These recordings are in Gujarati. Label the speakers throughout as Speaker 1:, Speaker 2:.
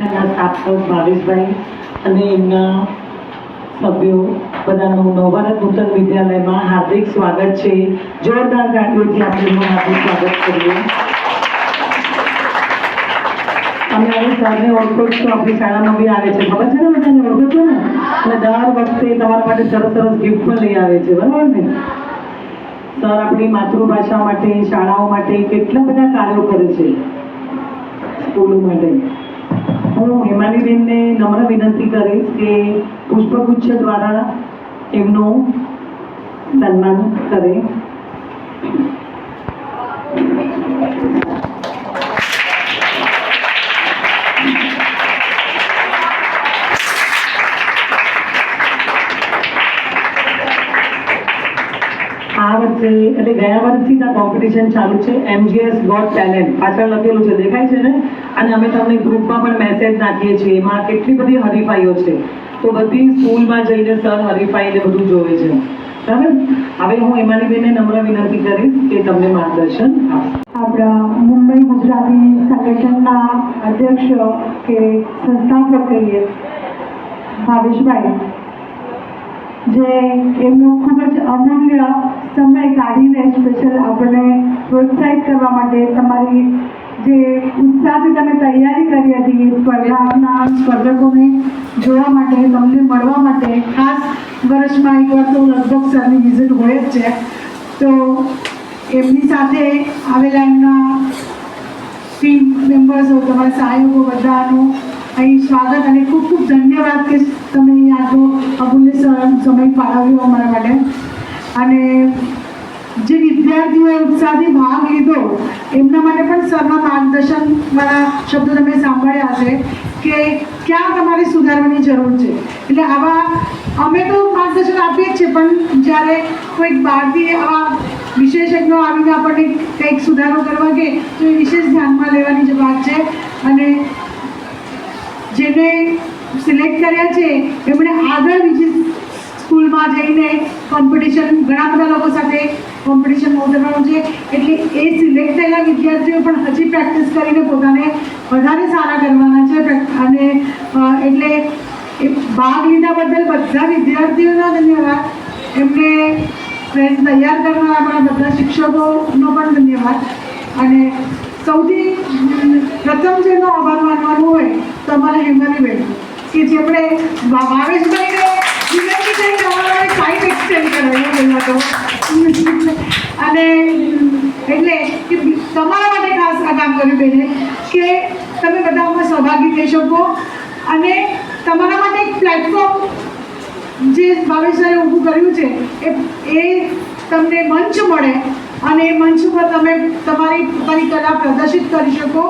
Speaker 1: એના સ્થાપક ભાવેશભાઈ અને એમના સભ્યો બધાનું નવભારત નૂતન વિદ્યાલયમાં હાર્દિક સ્વાગત છે. જોરદાર તાળીઓથી આપણે એનું હાર્દિક સ્વાગત કરીએ. અમે હવે સરને ઓળખો છો, આપણી શાળામાં બી આવે છે, ખબર છે ને, બધાને ઓળખો છો ને, અને દર વખતે તમારા માટે સરસ સરસ ગિફ્ટ પણ લઈ આવે છે, બરાબર ને. સર આપણી માતૃભાષા માટે, શાળાઓ માટે કેટલા બધા કાર્યો કરે છે, સ્કૂલો માટે. હું હેમાલીબેનને નમ્ર વિનંતી કરીશ કે પુષ્પગુચ્છ દ્વારા એમનું સન્માન કરે. આ વર્ષે એટલે ગયા વર્ષથી આ કોમ્પિટિશન ચાલુ છે. MGS ગોટ ટેલેન્ટ પાછળ લખેલું છે, દેખાય છે ને. અને અમે તમને ગ્રુપમાં પણ મેસેજ નાખીએ છીએ. એમાં કેટલી બધી હરીફાઈઓ છે, તો બધી સ્કૂલમાં જઈને સર હરીફાઈને બધું જોવે છે, બરાબર. હવે હું હેમાલીબેનને નમ્ર વિનંતી કરીશ કે તમને માર્ગદર્શન આપે.
Speaker 2: આપણા મુંબઈ ગુજરાતી સંગઠનના અધ્યક્ષ કે સંસ્થાપક કહીએ ભાવેશભાઈ, જે એમનો ખૂબ જ અમૂલ્ય સમય કાઢીને સ્પેશિયલ આપણને પ્રોત્સાહિત કરવા માટે, તમારી જે ઉત્સાહથી તમે તૈયારી કરી હતી સ્પર્ધાના સ્પર્ધકોને જોવા માટે, તમને મળવા માટે ખાસ વર્ષમાં એકવાર તો લગભગ સરની વિઝિટ હોય જ છે. તો એમની સાથે આવેલા એમના ટીમ મેમ્બર્સો, તમારા સહાયકો બધાનું અહીં સ્વાગત અને ખૂબ ખૂબ ધન્યવાદ કે તમે આટલો અમૂલ્ય સમય ફાળવ્યો અમારા માટે. અને જે વિદ્યાર્થીઓએ ઉત્સાહથી ભાગ લીધો એમના માટે પણ સરના માર્ગદર્શનવાળા શબ્દો તમે સાંભળ્યા છે કે ક્યાં તમારે સુધારવાની જરૂર છે. એટલે આવા અમે તો માર્ગદર્શન આપીએ જ છીએ, પણ જ્યારે કોઈક બહારથી આવા વિશેષજ્ઞો આવીને આપણને કંઈક સુધારો કરવા કે તો એ વિશેષ ધ્યાનમાં લેવાની જ વાત છે. અને જેને સિલેક્ટ કર્યા છે એમણે આગળ બીજી સ્કૂલમાં જઈને કોમ્પિટિશન, ઘણા બધા લોકો સાથે કોમ્પિટિશનમાં ઉતરવાનું છે. એટલે એ સિલેક્ટ થયેલા વિદ્યાર્થીઓ પણ હજી પ્રેક્ટિસ કરીને પોતાને વધારે સારા કરવાના છે. અને એટલે એ ભાગ લીધા બદલ બધા વિદ્યાર્થીઓનો ધન્યવાદ, એમને તૈયાર કરનાર આપણા બધા શિક્ષકોનો પણ ધન્યવાદ. અને સૌથી પ્રથમ જેનો આભાર માનવાનું હોય તો અમારા હેમાલીબેન, કે જેમણે ભાવેશભાઈને વિનંતી કરી અમારા ટાઈમ એક્સટેન્ડ કરાવ્યો પહેલાં તો. અને એટલે કે તમારા માટે ખાસ આ કામ કર્યું બેને, કે તમે બધામાં સહભાગી થઈ શકો અને તમારા માટે એક પ્લેટફોર્મ જે ભાવેશભાઈએ ઊભું કર્યું છે એ તમને મંચ મળે અને એ મંચ પર તમે તમારી કલા પ્રદર્શિત કરી શકો.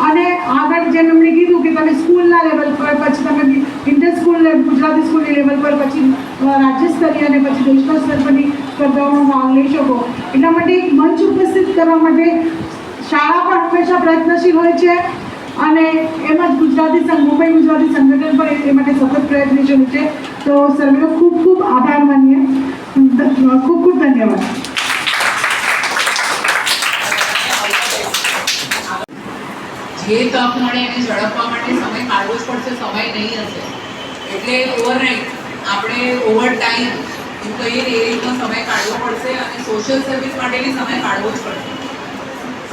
Speaker 2: અને આગળ જેમ એમણે કીધું કે તમે સ્કૂલના લેવલ પર, પછી તમે ઇન્ટર સ્કૂલ ગુજરાતી સ્કૂલની લેવલ પર, પછી રાજ્ય સ્તરીય અને પછી દેશના સ્તર પરની સ્પર્ધાઓમાં ભાગ લઈ શકો. એટલા માટે એક મંચ ઉપસ્થિત કરવા માટે શાળા પણ હંમેશા પ્રયત્નશીલ હોય છે. અને એમાં જ મુંબઈ ગુજરાતી સંગઠન પણ એ માટે સતત પ્રયત્નશીલ છે. તો સર્વેનો ખૂબ ખૂબ આભાર માનીએ. ખૂબ ખૂબ ધન્યવાદ.
Speaker 3: જે તક મળે એને ઝડપવા માટે સમય કાઢવો જ પડશે. સમય નહીં હશે એટલે ઓવરનાઇટ આપણે ઓવર ટાઈમ એમ કહીએ એ રીતનો સમય કાઢવો પડશે. અને સોશિયલ સર્વિસ માટેની સમય કાઢવો જ પડશે.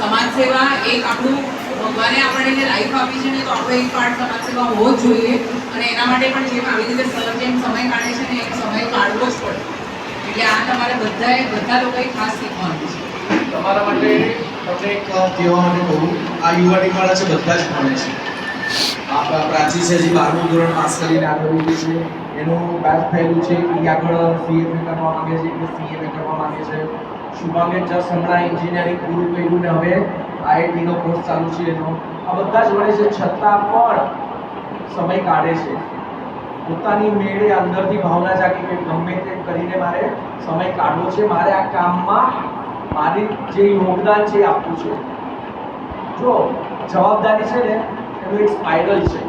Speaker 3: સમાજ સેવા એક આપણું ભગવાને આપણને લાઈફ આપી છે ને, તો આપણો એક પાર્ટ સમાજ સેવા હોવો જ જોઈએ. અને એના માટે પણ જેમ આવી રીતે સર જેમ સમય કાઢે છે ને, એ સમય કાઢવો જ પડે. એટલે આ તમારે બધા લોકોએ ખાસ શીખવાનું છે.
Speaker 4: તમારા માટે તમને એક કહેવા માટે કહું, આ યુવાટી વાળા છે બધા જ ભણે છે. પ્રાચી છે, જે 12મું ધોરણ પાસ કરીને આગળ વધી છે, એનું બેચ થયેલું છે, એ આગળ CFA કરવા માંગે છે, એટલે CFA કરવા માંગે છે. શુભાંગેન જસ્ટ હમણાં એન્જિનિયરિંગ પૂરું કર્યું ને હવે IIT નો કોર્સ ચાલુ છે એનો. આ બધા જ ભણે છે, છતાં પણ સમય કાઢે છે. પોતાની મેળે અંદરથી ભાવના જાગી કે ગમે તેમ કરીને મારે સમય કાઢવો છે, મારે આ કામમાં મારી જે યોગદાન છે એ આપવું છે. જો જવાબદારી છે ને એનું એક સ્પાઇરલ છે,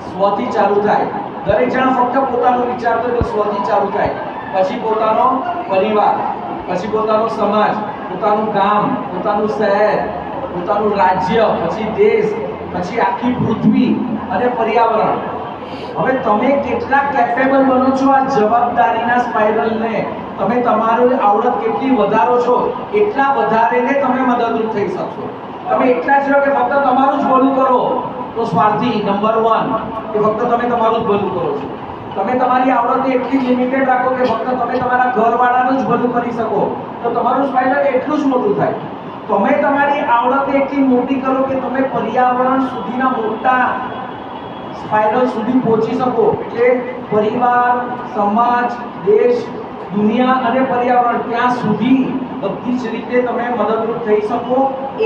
Speaker 4: સ્વથી ચાલુ થાય. દરેક જણ ફક્ત પોતાનું વિચારતો તો સ્વથી ચાલુ થાય, પછી પોતાનો પરિવાર, પછી પોતાનો સમાજ, પોતાનું ગામ, પોતાનું શહેર, પોતાનું રાજ્ય, પછી દેશ, પછી આખી પૃથ્વી અને પર્યાવરણ. હવે તમે કેટલા કેપેબલ બનો છો આ જવાબદારીના સ્પાઇરલને, તમે તમારું આવડત કેટલી વધારો છો એટલા વધારેને તમે મદદરૂપ થઈ શકશો. તમે એટલા જ રહો કે ફક્ત તમારું જ ભલું કરો તો સ્વાર્થી નંબર 1 કે ફક્ત તમે તમારું જ ભલું કરો છો. તમે તમારી આવડતને એટલી લિમિટેડ રાખો કે ફક્ત તમે તમારા ઘરવાળાનું જ ભલું કરી શકો તો તમારું સ્પાઇરલ એટલું જ મોટું થાય. તમે તમારી આવડતને એટલી મોટી કરો કે તમે પર્યાવરણ સુધીના મોટા સ્પાઇરલ સુધી પહોંચી શકો. એટલે પરિવાર, સમાજ, દેશ, દુનિયા અને પર્યાવરણ ત્યાં સુધી બધી જ રીતે તમે મદદરૂપ થઈ શકો.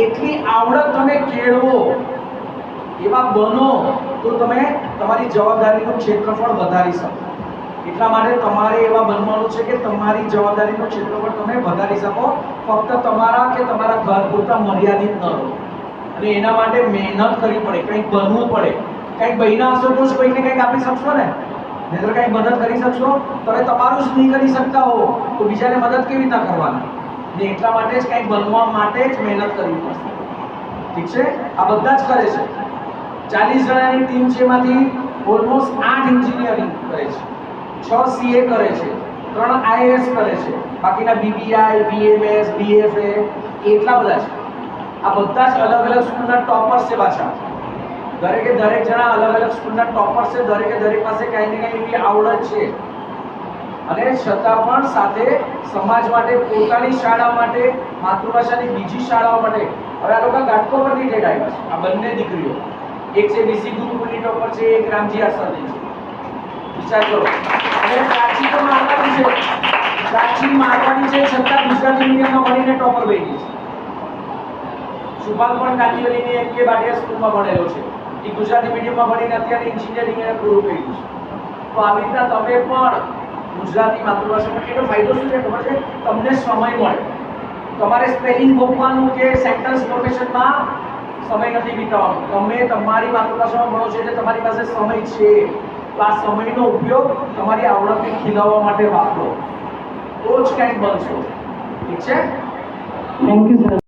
Speaker 4: એટલી આવડત તમે કેળવો, એવા બનો તો તમે તમારી જવાબદારીનું ક્ષેત્રફળ વધારી શકો. એટલા માટે તમારે એવા બનવાનું છે કે તમારી જવાબદારીનું ક્ષેત્રફળ તમે વધારી શકો. ફક્ત તમારા કે તમારા ઘર પૂરતા મર્યાદિત ન રહો. અને એના માટે મહેનત કરવી પડે, કંઈક બનવું પડે. કંઈક બન્યા હશો તો જ કોઈને કંઈક આપી શકશો ને, નહીંતર કંઈક મદદ કરી શકશો. તમે તમારું જ નહીં કરી શકતા હો તો બીજાને મદદ કેવી રીતના કરવાની? ને એટલા માટે જ કંઈક બનવા માટે જ મહેનત કરવી પડશે. ઠીક છે? આ બધા જ કરે છે. 40 જણાની ટીમ છે, એમાંથી ઓલમોસ્ટ 8 એન્જિનિયરિંગ કરે છે, 6 સીએ કરે છે, 3 આઈએએસ કરે છે, બાકીના બીબીઆઈ, બીએમએસ, બીએફએ એટલા બધા છે. આ બધા જ અલગ અલગ સ્કૂલના ટોપર્સ છે. પાછા દરેક જણા અલગ અલગ સ્કૂલના ટોપર્સ છે. દરેક પાસે કંઈ ને કંઈ એવી આવડત છે. અને છતાં પણ સાથે સમાજ માટે, પોતાની શાળા માટે, માતૃભાષાની બીજી શાળાઓ માટે. હવે આ લોકો ગાટકો પરથી ટેક આવ્યા છે. આ બંને દીકરીઓ, એક છે બીસી ગુરુકુળની ટોપર છે, એક રામજી આસરની છે. વિચાર કરો. અને પ્રાચી તો મારવાડી છે, છતાં ગુજરાતી મીડિયમમાં ભણીને ટોપર બની છે. સુભાગ પણ કાંદીવલીની એક કે બાટિયા સ્કૂલમાં ભણેલો છે. એ ગુજરાતી મીડિયમમાં ભણીને અત્યારે એન્જિનિયરિંગ એને પૂરું કર્યું છે. તો આવી રીતના તમે પણ ગુજરાતી માતૃભાષામાં એનો ફાયદો શું છે ખબર છે? તમને સમય મળે. તમારે સ્પેલિંગ ગોખવાનું કે સેન્ટેન્સ ફોર્મેશનમાં સમય નથી વિતાવવાનો. તમે તમારી માતૃભાષામાં ભણો છો એટલે તમારી પાસે સમય છે. તો આ સમયનો ઉપયોગ તમારી આવડતને ખીલવવા માટે વાપરો, તો જ કંઈક બનશો. ઠીક છે?
Speaker 1: Thank you sir.